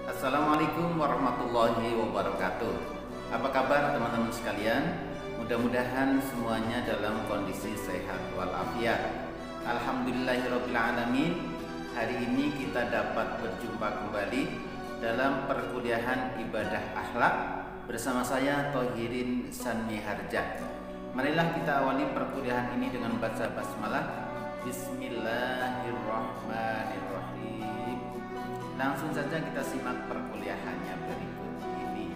Assalamualaikum warahmatullahi wabarakatuh. Apa kabar teman-teman sekalian? Mudah-mudahan semuanya dalam kondisi sehat walafiat. Alhamdulillahirabbil alamin. Hari ini kita dapat berjumpa kembali dalam perkuliahan ibadah akhlak bersama saya Thohirin Sanmiharja. Marilah kita awali perkuliahan ini dengan baca basmalah. Bismillahirrahmanirrahim. Langsung saja kita simak perkuliahannya berikut ini.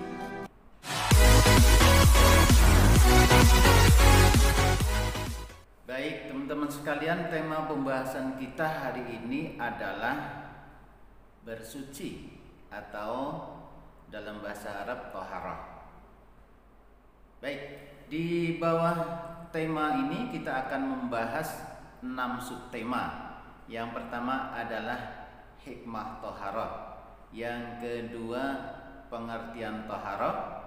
Baik teman-teman sekalian, tema pembahasan kita hari ini adalah bersuci atau dalam bahasa Arab thaharah. Baik, di bawah tema ini kita akan membahas 6 subtema. Yang pertama adalah hikmah thaharah, yang kedua pengertian thaharah,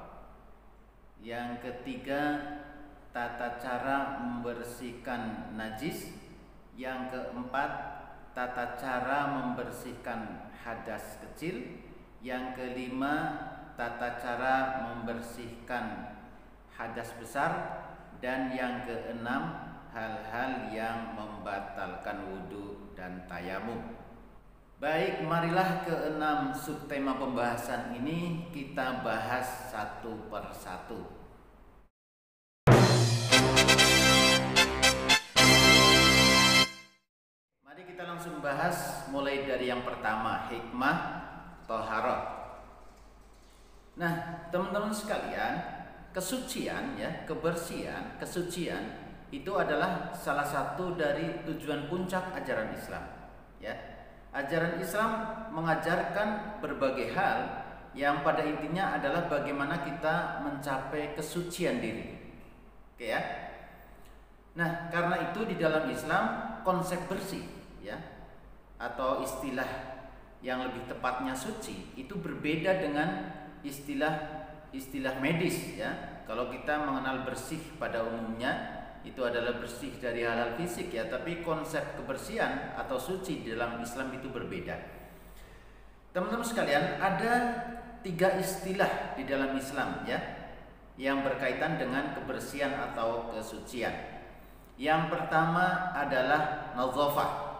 yang ketiga tata cara membersihkan najis, yang keempat tata cara membersihkan hadas kecil, yang kelima tata cara membersihkan hadas besar, dan yang keenam hal-hal yang membatalkan wudhu dan tayamum. Baik, marilah ke-6 subtema pembahasan ini kita bahas satu persatu. Mari kita langsung bahas mulai dari yang pertama, hikmah thaharah. Nah, teman-teman sekalian, kesucian ya, kebersihan, kesucian itu adalah salah satu dari tujuan puncak ajaran Islam ya. Ajaran Islam mengajarkan berbagai hal yang pada intinya adalah bagaimana kita mencapai kesucian diri. Oke ya. Nah, karena itu di dalam Islam konsep bersih ya, atau istilah yang lebih tepatnya suci itu berbeda dengan istilah medis ya. Kalau kita mengenal bersih pada umumnya itu adalah bersih dari hal-hal fisik ya, tapi konsep kebersihan atau suci di dalam Islam itu berbeda. Teman-teman sekalian, ada 3 istilah di dalam Islam ya yang berkaitan dengan kebersihan atau kesucian. Yang pertama adalah nazafah,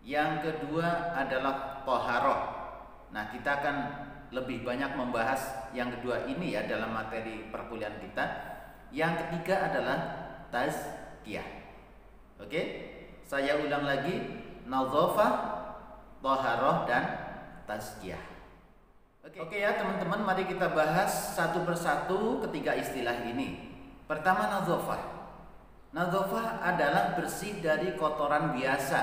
yang kedua adalah thaharah. Nah, kita akan lebih banyak membahas yang kedua ini ya dalam materi perkuliahan kita. Yang ketiga adalah tazkiyah. Oke, saya ulang lagi, nazafah, thaharah, dan tazkiyah. Oke ya teman-teman, mari kita bahas satu persatu ketiga istilah ini. Pertama, nazafah. Nazafah adalah bersih dari kotoran biasa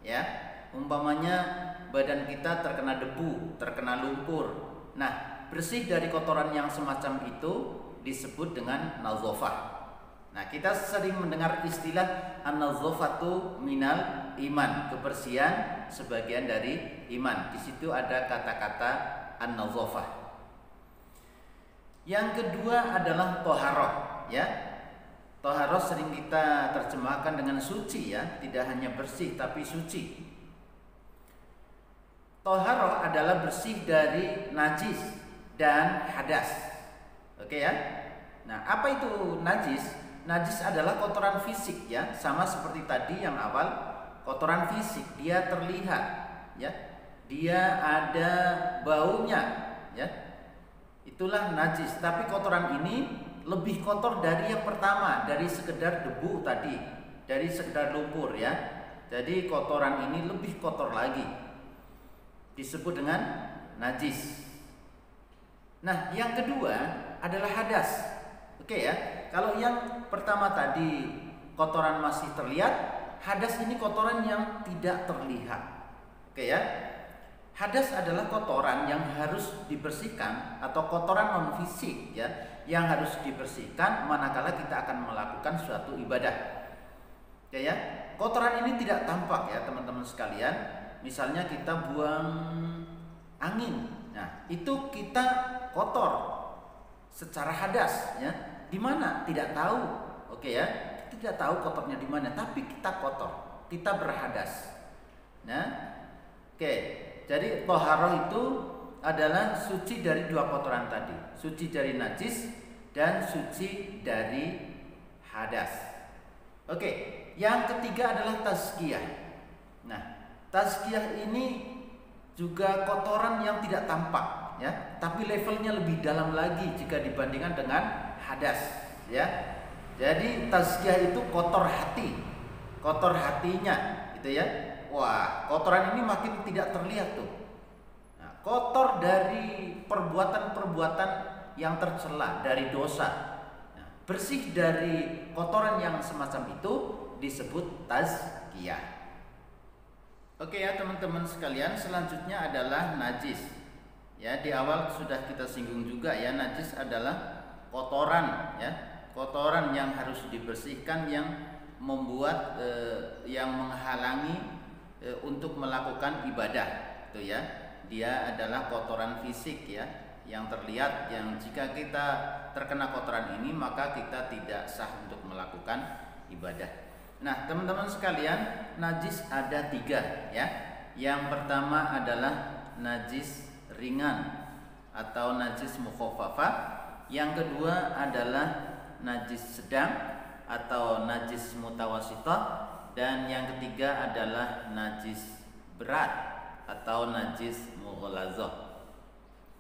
ya. Umpamanya badan kita terkena debu, terkena lumpur. Nah, bersih dari kotoran yang semacam itu disebut dengan nazafah. Nah, kita sering mendengar istilah an-nazafatu minal iman, kebersihan sebagian dari iman. Di situ ada kata-kata an-nazafah. Yang kedua adalah thaharah ya. Thaharah sering kita terjemahkan dengan suci ya, tidak hanya bersih tapi suci. Thaharah adalah bersih dari najis dan hadas. Oke ya. Nah, apa itu najis? Najis adalah kotoran fisik ya, sama seperti tadi yang awal, kotoran fisik, dia terlihat ya. Dia ada baunya ya. Itulah najis. Tapi kotoran ini lebih kotor dari yang pertama, dari sekedar debu tadi, dari sekedar lumpur ya. Jadi kotoran ini lebih kotor lagi, disebut dengan najis. Nah, yang kedua adalah hadas. Oke ya. Kalau yang pertama tadi kotoran masih terlihat, hadas ini kotoran yang tidak terlihat. Oke ya. Hadas adalah kotoran yang harus dibersihkan atau kotoran non fisik ya, yang harus dibersihkan manakala kita akan melakukan suatu ibadah. Oke ya. Kotoran ini tidak tampak ya teman-teman sekalian. Misalnya kita buang angin. Nah, itu kita kotor secara hadas ya. Di mana? Tidak tahu. Oke ya. Tidak tahu kotornya di mana, tapi kita kotor. kita berhadas. Nah, oke. Jadi toharoh itu adalah suci dari dua kotoran tadi, suci dari najis dan suci dari hadas. Oke, yang ketiga adalah tazkiyah. Nah, tazkiyah ini juga kotoran yang tidak tampak, ya, tapi levelnya lebih dalam lagi jika dibandingkan dengan hadas, ya. Jadi tazkiyah itu kotor hati, kotor hatinya, gitu ya. Wah, kotoran ini makin tidak terlihat tuh. Nah, kotor dari perbuatan-perbuatan yang tercela, dari dosa. Nah, bersih dari kotoran yang semacam itu disebut tazkiyah. Oke ya teman-teman sekalian, selanjutnya adalah najis. Ya, di awal sudah kita singgung juga ya, najis adalah kotoran, ya, kotoran yang harus dibersihkan, yang membuat yang menghalangi untuk melakukan ibadah, itu ya. Dia adalah kotoran fisik ya, yang terlihat, yang jika kita terkena kotoran ini maka kita tidak sah untuk melakukan ibadah. Nah, teman-teman sekalian, najis ada 3 ya. Yang pertama adalah najis ringan atau najis mukhaffafah. Yang kedua adalah najis sedang atau najis mutawasithah. Dan yang ketiga adalah najis berat atau najis mughalazah.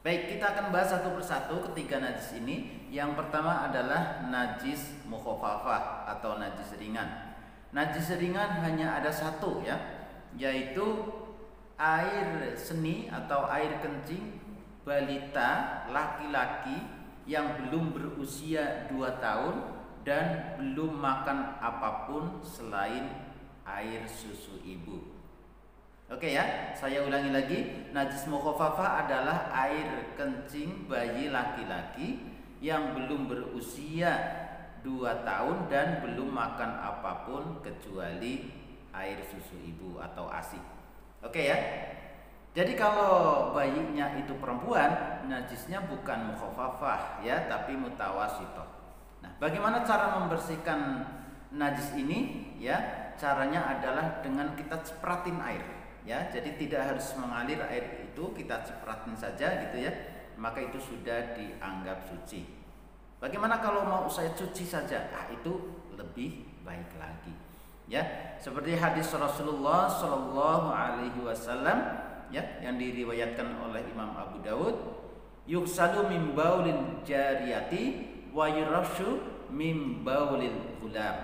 Baik, kita akan bahas satu persatu ketiga najis ini. Yang pertama adalah najis mukhaffafah atau najis ringan. Najis ringan hanya ada satu ya, yaitu air seni atau air kencing balita laki-laki yang belum berusia 2 tahun dan belum makan apapun selain air susu ibu. Oke ya, saya ulangi lagi. Najis mukhaffafah adalah air kencing bayi laki-laki yang belum berusia 2 tahun dan belum makan apapun kecuali air susu ibu atau ASI. Oke ya. Jadi kalau bayinya itu perempuan, najisnya bukan mukhaffafah ya, tapi mutawasithah. Nah, bagaimana cara membersihkan najis ini? Ya, caranya adalah dengan kita cipratin air. Ya, jadi tidak harus mengalir air itu, kita cipratin saja gitu ya. Maka itu sudah dianggap suci. Bagaimana kalau mau saya cuci saja? Ah, itu lebih baik lagi. Ya, seperti hadis Rasulullah Shallallahu Alaihi Wasallam ya, yang diriwayatkan oleh Imam Abu Dawud, yuksalu min baulil jariyati wa yurashu min baulil ghulam.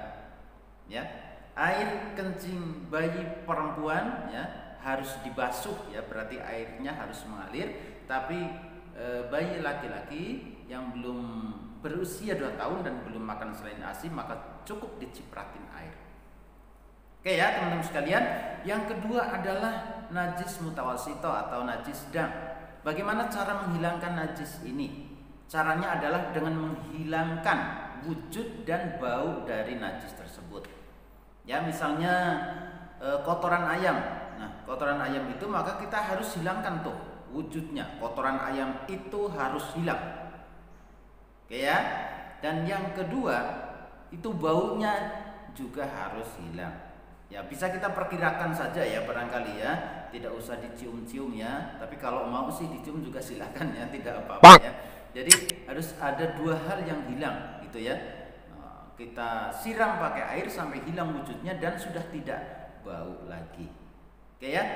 Ya, air kencing bayi perempuan ya harus dibasuh ya, berarti airnya harus mengalir. Tapi bayi laki-laki yang belum berusia 2 tahun dan belum makan selain ASI maka cukup dicipratin air. Oke ya teman-teman sekalian, yang kedua adalah najis mutawasithah atau najis sedang. Bagaimana cara menghilangkan najis ini? Caranya adalah dengan menghilangkan wujud dan bau dari najis tersebut. Ya, misalnya kotoran ayam. Nah, kotoran ayam itu maka kita harus hilangkan tuh wujudnya. Kotoran ayam itu harus hilang. Oke ya. Dan yang kedua itu baunya juga harus hilang. Ya, bisa kita perkirakan saja ya, barangkali ya, tidak usah dicium-cium ya. Tapi kalau mau sih dicium juga silakan ya, tidak apa-apa ya. Jadi harus ada 2 hal yang hilang gitu ya. Kita siram pakai air sampai hilang wujudnya dan sudah tidak bau lagi. Oke ya.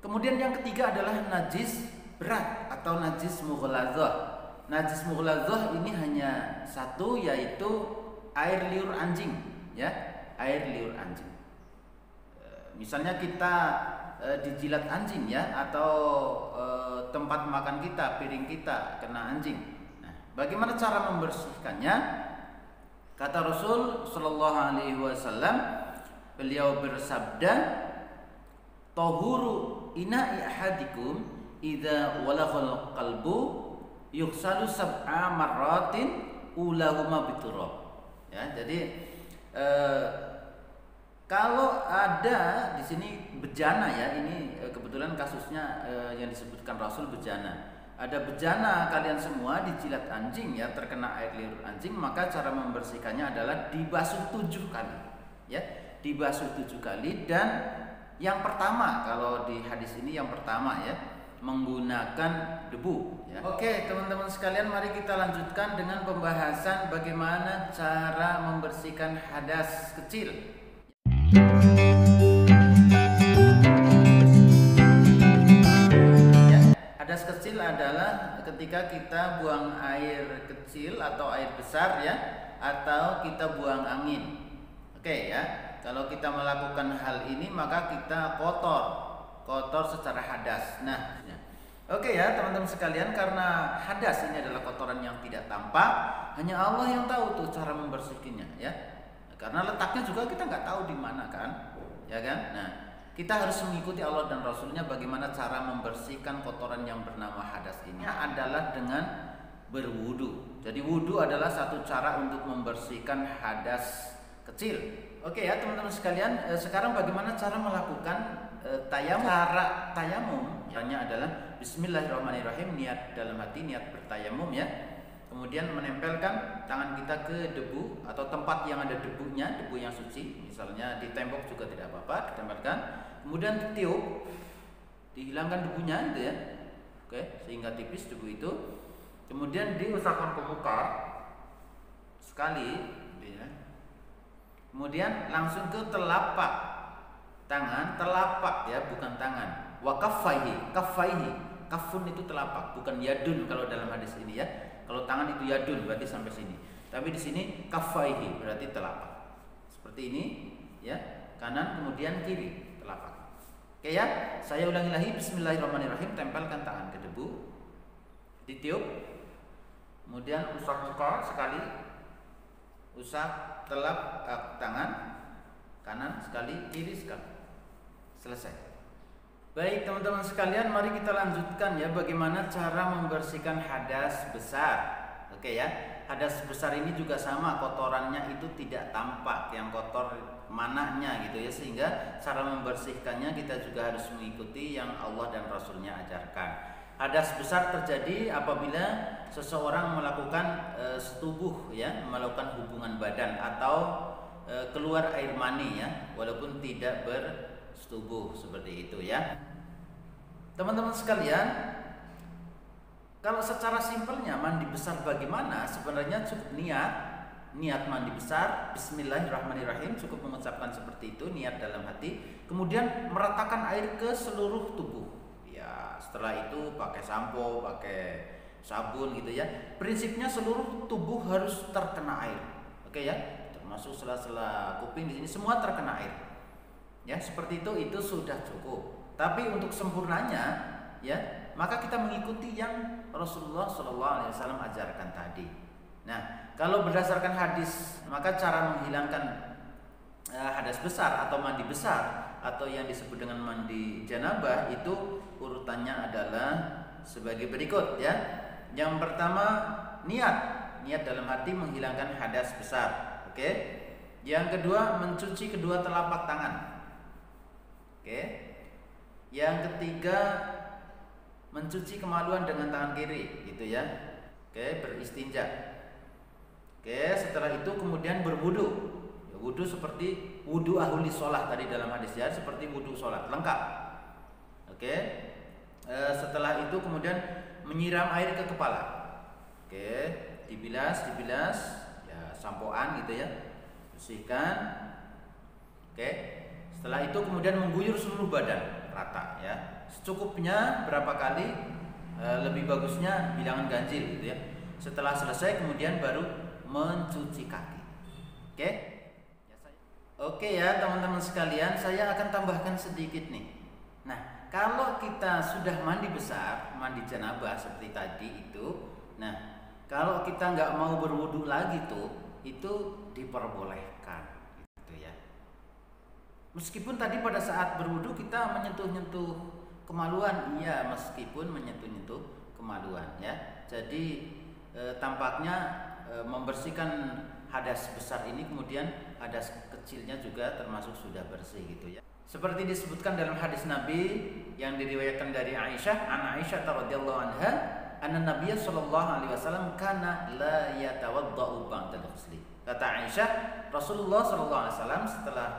Kemudian yang ketiga adalah najis berat atau najis mughalazah. Najis mughalazah ini hanya satu, yaitu air liur anjing ya, air liur anjing. Misalnya kita dijilat anjing ya, atau tempat makan kita, piring kita kena anjing. Nah, bagaimana cara membersihkannya? Kata Rasul Shallallahu Alaihi Wasallam, beliau bersabda, "Tahuru ina'i ahadikum idza walaghal qalbu yuksalu sab'a marratin ulahuma biturab." Ya, jadi kalau ada di sini bejana ya, ini kebetulan kasusnya yang disebutkan Rasul bejana. Ada bejana kalian semua dijilat anjing ya, terkena air liur anjing, maka cara membersihkannya adalah dibasuh 7 kali. Ya, dibasuh 7 kali, dan yang pertama kalau di hadis ini yang pertama ya, menggunakan debu ya. Oke, teman-teman sekalian, mari kita lanjutkan dengan pembahasan bagaimana cara membersihkan hadas kecil. Ya, hadas kecil adalah ketika kita buang air kecil atau air besar ya, atau kita buang angin. Oke ya. Kalau kita melakukan hal ini maka kita kotor secara hadas. Nah, oke ya teman-teman sekalian, karena hadas ini adalah kotoran yang tidak tampak, hanya Allah yang tahu tuh cara membersihkannya ya. Karena letaknya juga kita nggak tahu di mana kan, ya kan? Nah, kita harus mengikuti Allah dan Rasulnya bagaimana cara membersihkan kotoran yang bernama hadas ini adalah dengan berwudu. Jadi wudu adalah satu cara untuk membersihkan hadas kecil. Oke ya teman-teman sekalian, sekarang bagaimana cara melakukan tayamum? Cara tayamum caranya adalah bismillahirrahmanirrahim, niat dalam hati, niat bertayamum ya. Kemudian menempelkan tangan kita ke debu atau tempat yang ada debunya, debu yang suci, misalnya di tembok juga tidak apa-apa, ditempelkan. Kemudian ditiup, dihilangkan debunya gitu ya. Oke, sehingga tipis debu itu. Kemudian diusapkan ke muka sekali gitu ya. Kemudian langsung ke telapak tangan, telapak ya, bukan tangan. Wa kaffaihi, kafun itu telapak, bukan yadun kalau dalam hadis ini ya. Kalau tangan itu yadun berarti sampai sini. Tapi di sini kaffaihi berarti telapak. Seperti ini ya, kanan kemudian kiri telapak. Oke ya, saya ulangi lagi, bismillahirrahmanirrahim, tempelkan tangan ke debu, ditiup, kemudian usap muka sekali, usap telapak tangan kanan sekali, kiri sekali, selesai. Baik teman-teman sekalian, mari kita lanjutkan ya bagaimana cara membersihkan hadas besar. Oke ya, hadas besar ini juga sama, kotorannya itu tidak tampak, yang kotor mananya gitu ya, sehingga cara membersihkannya kita juga harus mengikuti yang Allah dan Rasulnya ajarkan. Hadas besar terjadi apabila seseorang melakukan setubuh ya, melakukan hubungan badan atau keluar air mani ya, walaupun tidak bersetubuh seperti itu ya. Teman-teman sekalian, kalau secara simpelnya mandi besar bagaimana? Sebenarnya cukup niat mandi besar, bismillahirrahmanirrahim, cukup mengucapkan seperti itu, niat dalam hati, kemudian meratakan air ke seluruh tubuh. Setelah itu pakai sampo, pakai sabun gitu ya. Prinsipnya seluruh tubuh harus terkena air. Oke ya, termasuk sela-sela kuping di sini semua terkena air. Ya, seperti itu sudah cukup. Tapi untuk sempurnanya ya, maka kita mengikuti yang Rasulullah SAW ajarkan tadi. Nah, kalau berdasarkan hadis, maka cara menghilangkan hadas besar atau mandi besar atau yang disebut dengan mandi janabah itu urutannya adalah sebagai berikut ya. Yang pertama niat dalam hati menghilangkan hadas besar. Oke. Yang kedua mencuci kedua telapak tangan. Oke. Yang ketiga mencuci kemaluan dengan tangan kiri gitu ya. Oke, beristinja. Oke, setelah itu kemudian berwudu. Wudu seperti wudu ahli sholat tadi dalam hadis ya, seperti wudu sholat lengkap. Oke. Setelah itu kemudian menyiram air ke kepala. Oke, dibilas ya, sampoan gitu ya, bersihkan. Oke. Setelah itu kemudian mengguyur seluruh badan rata ya, secukupnya berapa kali, lebih bagusnya bilangan ganjil gitu ya. Setelah selesai kemudian baru mencuci kaki. Oke. Oke ya teman-teman sekalian, saya akan tambahkan sedikit nih. Nah, kalau kita sudah mandi besar, mandi janabah seperti tadi itu, nah kalau kita nggak mau berwudu lagi tuh, itu diperbolehkan, gitu ya. Meskipun tadi pada saat berwudu kita menyentuh-nyentuh kemaluan, iya, meskipun menyentuh-nyentuh kemaluan ya. Jadi tampaknya membersihkan hadas besar ini, kemudian hadas kecilnya juga termasuk sudah bersih gitu ya. Seperti disebutkan dalam hadis Nabi yang diriwayatkan dari Aisyah radhiyallahu anha, anna Nabiy sallallahu alaihi wasallam kana la yatawaddau ba'da al-ghusli. Kata Aisyah, Rasulullah sallallahu alaihi wasallam setelah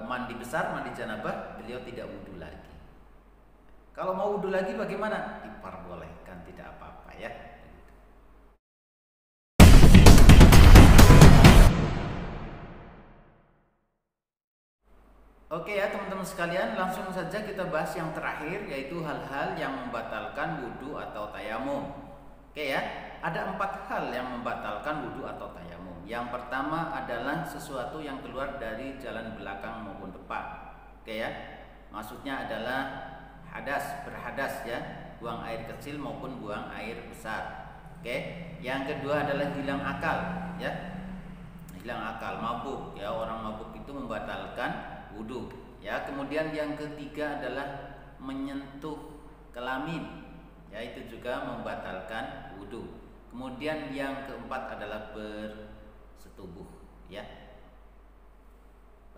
mandi besar, mandi janabah, beliau tidak wudhu lagi. Kalau mau wudhu lagi bagaimana? Diperbolehkan, tidak apa-apa ya. Oke ya teman-teman sekalian, langsung saja kita bahas yang terakhir, yaitu hal-hal yang membatalkan wudhu atau tayamum. Oke ya, ada 4 hal yang membatalkan wudhu atau tayamum. Yang pertama adalah sesuatu yang keluar dari jalan belakang maupun depan. Oke ya, maksudnya adalah hadas, berhadas ya, buang air kecil maupun buang air besar. Oke, yang kedua adalah hilang akal ya, hilang akal, mabuk ya, orang mabuk itu membatalkan wudhu ya. Kemudian yang ketiga adalah menyentuh kelamin ya, itu juga membatalkan wudhu. Kemudian yang keempat adalah bersetubuh ya.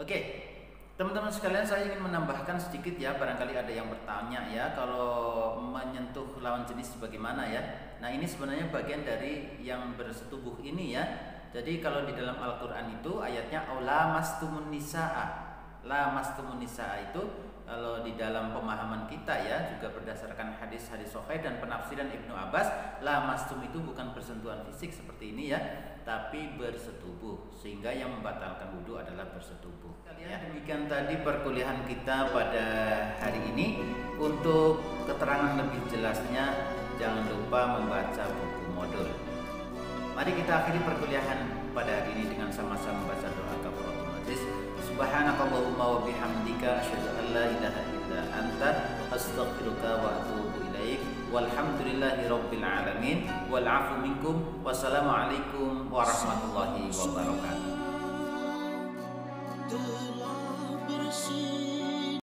Oke teman-teman sekalian, saya ingin menambahkan sedikit ya, barangkali ada yang bertanya ya, kalau menyentuh lawan jenis bagaimana ya. Nah ini sebenarnya bagian dari yang bersetubuh ini ya. Jadi kalau di dalam Al-Quran itu ayatnya aula mastumun nisaa. La mastumun nisaa itu kalau di dalam pemahaman kita ya, juga berdasarkan hadis-hadis sahih dan penafsiran Ibnu Abbas, la mastum itu bukan bersentuhan fisik seperti ini ya, tapi bersetubuh, sehingga yang membatalkan wudhu adalah bersetubuh. Ya, demikian tadi perkuliahan kita pada hari ini. Untuk keterangan lebih jelasnya jangan lupa membaca buku modul. Mari kita akhiri perkuliahan pada hari ini dengan sama-sama membaca doa kafaratul majlis. Subhanakallahumma wa bihamdika asyhadu an la ilaha illa anta astaghfiruka wa atubu ilaik. Walhamdulillahi rabbil alamin. Wal 'afu minkum. Wassalamualaikum warahmatullahi wabarakatuh.